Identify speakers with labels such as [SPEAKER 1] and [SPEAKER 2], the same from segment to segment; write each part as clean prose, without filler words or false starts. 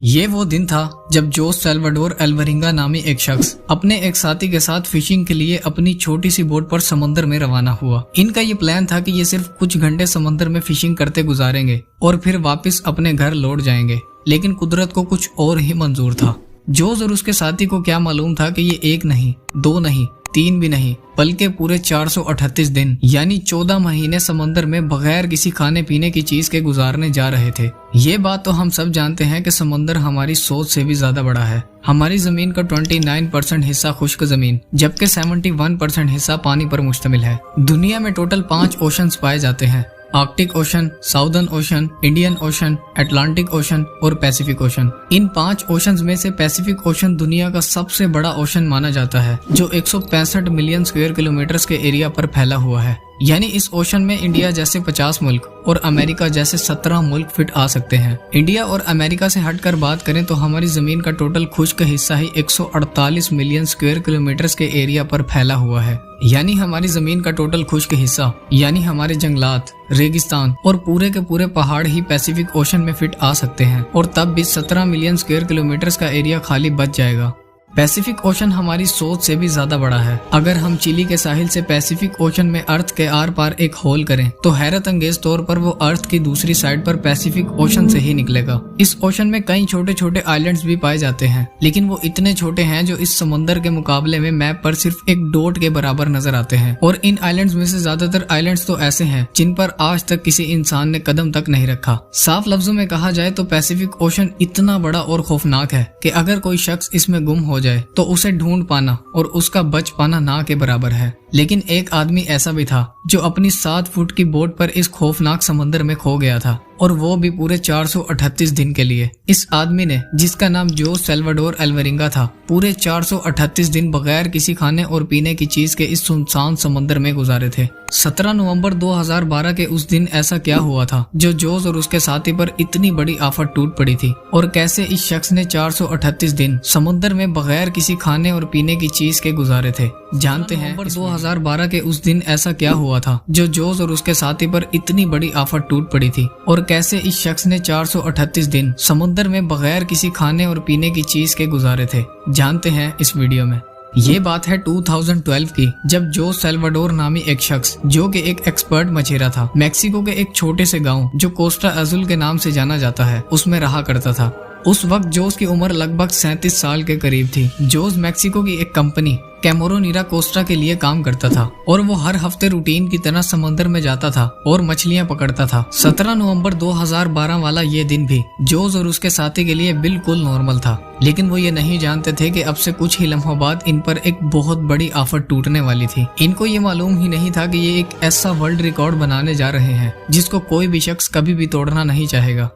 [SPEAKER 1] ये वो दिन था जब जोस सैल्वाडोर अल्वरिंगा नामी एक शख्स अपने एक साथी के साथ फिशिंग के लिए अपनी छोटी सी बोट पर समंदर में रवाना हुआ। इनका ये प्लान था कि ये सिर्फ कुछ घंटे समंदर में फिशिंग करते गुजारेंगे और फिर वापस अपने घर लौट जाएंगे, लेकिन कुदरत को कुछ और ही मंजूर था। जोस और उसके साथी को क्या मालूम था कि ये एक नहीं, दो नहीं, तीन भी नहीं, बल्कि पूरे 438 दिन यानी 14 महीने समंदर में बगैर किसी खाने पीने की चीज के गुजारने जा रहे थे। ये बात तो हम सब जानते हैं कि समंदर हमारी सोच से भी ज्यादा बड़ा है। हमारी जमीन का 29% हिस्सा खुश्क जमीन, जबकि 71% हिस्सा पानी पर मुश्तमिल है। दुनिया में टोटल 5 ओशंस पाए जाते हैं: Arctic ocean, southern ocean, Indian ocean, Atlantic ocean और पैसिफिक ओशन। इन 5 ओशंस में से पैसिफिक ओशन दुनिया का सबसे बड़ा ओशन माना जाता है, जो 165 मिलियन स्क्वायर किलोमीटर के एरिया पर फैला हुआ है। यानी इस ओशन में इंडिया जैसे 50 मुल्क और अमेरिका जैसे 17 मुल्क फिट आ सकते हैं। इंडिया और अमेरिका से हटकर बात करें तो हमारी जमीन का टोटल खुश्क हिस्सा ही 148 मिलियन स्क्वायर किलोमीटर के एरिया पर फैला हुआ है। यानी हमारी जमीन का टोटल खुश्क हिस्सा यानी हमारे जंगलात, रेगिस्तान और पूरे के पूरे पहाड़ ही पैसिफिक ओशन में फिट आ सकते हैं, और तब भी 17 मिलियन स्क्वायर किलोमीटर का एरिया खाली बच जाएगा। पैसिफिक ओशन हमारी सोच से भी ज्यादा बड़ा है। अगर हम चिली के साहिल से पैसिफिक ओशन में अर्थ के आर पार एक होल करें तो हैरत अंगेज तौर पर वो अर्थ की दूसरी साइड पर पैसिफिक ओशन से ही निकलेगा। इस ओशन में कई छोटे छोटे आइलैंड्स भी पाए जाते हैं, लेकिन वो इतने छोटे हैं जो इस समंदर के मुकाबले में मैप पर सिर्फ एक डॉट के बराबर नजर आते हैं। और इन आइलैंड्स में से ज्यादातर आइलैंड्स तो ऐसे हैं जिन पर आज तक किसी इंसान ने कदम तक नहीं रखा। साफ लफ्जों में कहा जाए तो पैसिफिक ओशन इतना बड़ा और खौफनाक है कि अगर कोई शख्स इसमें गुम हो जाए तो उसे ढूंढ पाना और उसका बच पाना ना के बराबर है। लेकिन एक आदमी ऐसा भी था जो अपनी 7 फुट की बोट पर इस खौफनाक समंदर में खो गया था, और वो भी पूरे 438 दिन के लिए। इस आदमी ने, जिसका नाम जोस सैल्वाडोर अल्वरिंगा था, पूरे 438 दिन बगैर किसी खाने और पीने की चीज के इस सुनसान समंदर में गुजारे थे। 17 नवंबर 2012 के उस दिन ऐसा क्या हुआ था जो जोस और उसके साथी पर इतनी बड़ी आफत टूट पड़ी थी, और कैसे इस शख्स ने 438 दिन समुद्र में बगैर किसी खाने और पीने की चीज के गुजारे थे, जानते हैं। 2012 के उस दिन ऐसा क्या हुआ था जो जोस और उसके साथी पर इतनी बड़ी आफत टूट पड़ी थी, और कैसे इस शख्स ने 438 दिन समुद्र में बगैर किसी खाने और पीने की चीज के गुजारे थे, जानते हैं इस वीडियो में। ये बात है 2012 की, जब जोस सैल्वाडोर नामी एक शख्स, जो कि एक एक्सपर्ट मछेरा था, मैक्सिको के एक छोटे से गांव जो कोस्टा अजुल के नाम से जाना जाता है, उसमें रहा करता था। उस वक्त जोस की उम्र लगभग 37 साल के करीब थी। जोस मैक्सिको की एक कंपनी कैमोरोनीरा कोस्टा के लिए काम करता था, और वो हर हफ्ते रूटीन की तरह समंदर में जाता था और मछलियां पकड़ता था। 17 नवंबर 2012 वाला ये दिन भी जोस और उसके साथी के लिए बिल्कुल नॉर्मल था, लेकिन वो ये नहीं जानते थे कि अब से कुछ ही लम्हों बाद इन पर एक बहुत बड़ी आफत टूटने वाली थी। इनको ये मालूम ही नहीं था कि ये एक ऐसा वर्ल्ड रिकॉर्ड बनाने जा रहे हैं जिसको कोई भी शख्स कभी भी तोड़ना नहीं चाहेगा।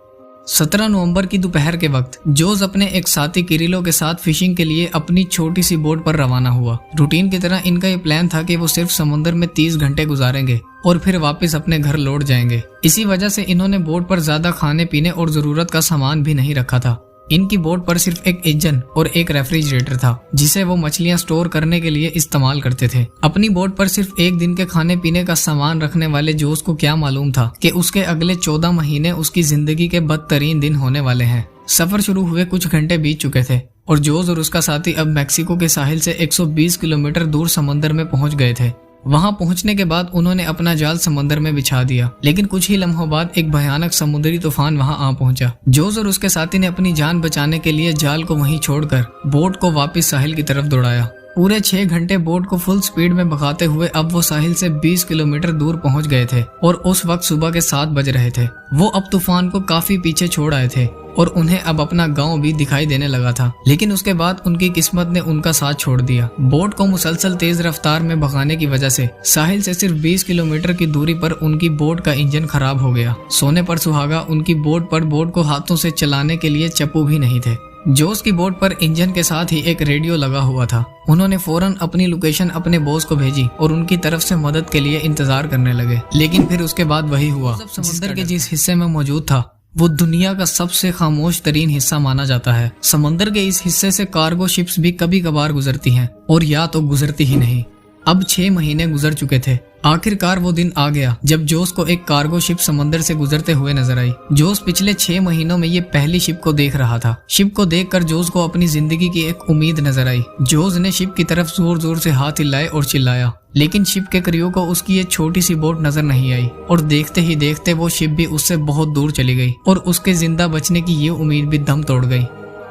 [SPEAKER 1] 17 नवंबर की दोपहर के वक्त जोस अपने एक साथी किरिलो के साथ फिशिंग के लिए अपनी छोटी सी बोट पर रवाना हुआ। रूटीन की तरह इनका ये प्लान था कि वो सिर्फ समुद्र में 30 घंटे गुजारेंगे और फिर वापस अपने घर लौट जाएंगे। इसी वजह से इन्होंने बोट पर ज्यादा खाने पीने और जरूरत का सामान भी नहीं रखा था। इनकी बोट पर सिर्फ एक इंजन और एक रेफ्रिजरेटर था, जिसे वो मछलियां स्टोर करने के लिए इस्तेमाल करते थे। अपनी बोट पर सिर्फ एक दिन के खाने पीने का सामान रखने वाले जोस को क्या मालूम था कि उसके अगले 14 महीने उसकी जिंदगी के बदतरीन दिन होने वाले हैं। सफर शुरू हुए कुछ घंटे बीत चुके थे और जोस और उसका साथी अब मैक्सिको के साहिल से 120 किलोमीटर दूर समंदर में पहुंच गए थे। वहां पहुंचने के बाद उन्होंने अपना जाल समंदर में बिछा दिया, लेकिन कुछ ही लम्हों बाद एक भयानक समुद्री तूफान वहां आ पहुंचा। जोस और उसके साथी ने अपनी जान बचाने के लिए जाल को वहीं छोड़कर बोट को वापस साहिल की तरफ दौड़ाया। पूरे 6 घंटे बोट को फुल स्पीड में भगाते हुए अब वो साहिल से 20 किलोमीटर दूर पहुंच गए थे, और उस वक्त सुबह के 7 बज रहे थे। वो अब तूफान को काफी पीछे छोड़ आए थे और उन्हें अब अपना गांव भी दिखाई देने लगा था, लेकिन उसके बाद उनकी किस्मत ने उनका साथ छोड़ दिया। बोट को मुसलसल तेज रफ्तार में भगाने की वजह से साहिल से सिर्फ 20 किलोमीटर की दूरी पर उनकी बोट का इंजन खराब हो गया। सोने पर सुहागा, उनकी बोट पर बोट को हाथों से चलाने के लिए चप्पू भी नहीं थे। जोस की बोट पर इंजन के साथ ही एक रेडियो लगा हुआ था। उन्होंने फौरन अपनी लोकेशन अपने बॉस को भेजी और उनकी तरफ से मदद के लिए इंतजार करने लगे, लेकिन फिर उसके बाद वही हुआ। समुद्र के जिस हिस्से में मौजूद था वो दुनिया का सबसे खामोश तरीन हिस्सा माना जाता है। समंदर के इस हिस्से से कार्गो शिप्स भी कभी कभार गुजरती हैं, और या तो गुजरती ही नहीं। अब 6 महीने गुजर चुके थे आखिरकार वो दिन आ गया जब जोस को एक कार्गो शिप समंदर से गुजरते हुए नजर आई। जोस पिछले 6 महीनों में ये पहली शिप को देख रहा था। शिप को देखकर जोस को अपनी जिंदगी की एक उम्मीद नजर आई। जोस ने शिप की तरफ जोर जोर से हाथ हिलाए और चिल्लाया, लेकिन शिप के क्रियो को उसकी ये छोटी सी बोट नजर नहीं आई और देखते ही देखते वो शिप भी उससे बहुत दूर चली गई और उसके जिंदा बचने की ये उम्मीद भी दम तोड़ गई।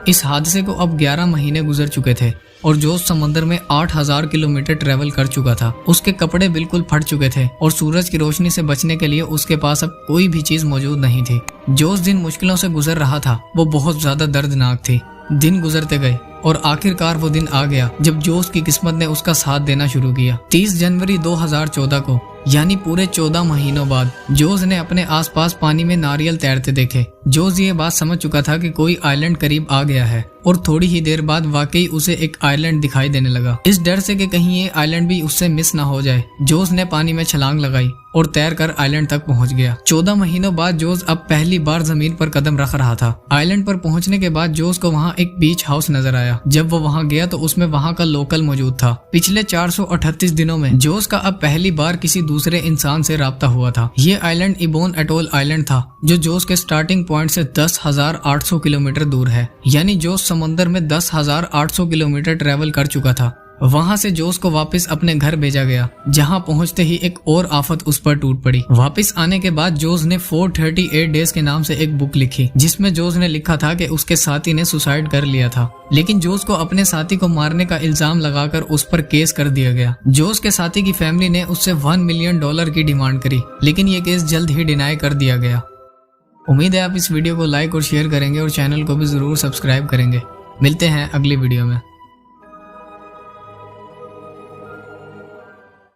[SPEAKER 1] इस हादसे को अब 11 महीने गुजर चुके थे और जोस समंदर में 8000 किलोमीटर ट्रेवल कर चुका था। उसके कपड़े बिल्कुल फट चुके थे और सूरज की रोशनी से बचने के लिए उसके पास अब कोई भी चीज मौजूद नहीं थी। जोस जिन मुश्किलों से गुजर रहा था वो बहुत ज्यादा दर्दनाक थी। दिन गुजरते गए और आखिरकार वो दिन आ गया जब जोस की किस्मत ने उसका साथ देना शुरू किया। 30 जनवरी 2014 को, यानी पूरे 14 महीनों बाद, जोस ने अपने आसपास पानी में नारियल तैरते देखे। जोस ये बात समझ चुका था कि कोई आइलैंड करीब आ गया है और थोड़ी ही देर बाद वाकई उसे एक आइलैंड दिखाई देने लगा। इस डर से कि कहीं ये आइलैंड भी उससे मिस ना हो जाए, जोस ने पानी में छलांग लगाई और तैर कर आइलैंड तक पहुंच गया। 14 महीनों बाद जोस अब पहली बार जमीन पर कदम रख रहा था। आइलैंड पर पहुंचने के बाद जोस को वहां एक बीच हाउस नजर आया। जब वो वहां गया तो उसमें वहां का लोकल मौजूद था। पिछले 438 दिनों में जोस का अब पहली बार किसी दूसरे इंसान से राब्ता हुआ था। ये आइलैंड इबोन एटोल आइलैंड था जो जोस के स्टार्टिंग पॉइंट से 10,800 किलोमीटर दूर है। यानी जोस समंदर में 10,800 किलोमीटर ट्रेवल कर चुका था। वहां से जोस को वापस अपने घर भेजा गया, जहां पहुंचते ही एक और आफत उस पर टूट पड़ी। वापस आने के बाद जोस ने 438 डेज के नाम से एक बुक लिखी, जिसमें जोस ने लिखा था कि उसके साथी ने सुसाइड कर लिया था, लेकिन जोस को अपने साथी को मारने का इल्जाम लगाकर उस पर केस कर दिया गया। जोस के साथी की फैमिली ने उससे $1 मिलियन की डिमांड करी, लेकिन ये केस जल्द ही डिनाई कर दिया गया। उम्मीद है आप इस वीडियो को लाइक और शेयर करेंगे और चैनल को भी जरूर सब्सक्राइब करेंगे। मिलते हैं अगली वीडियो में।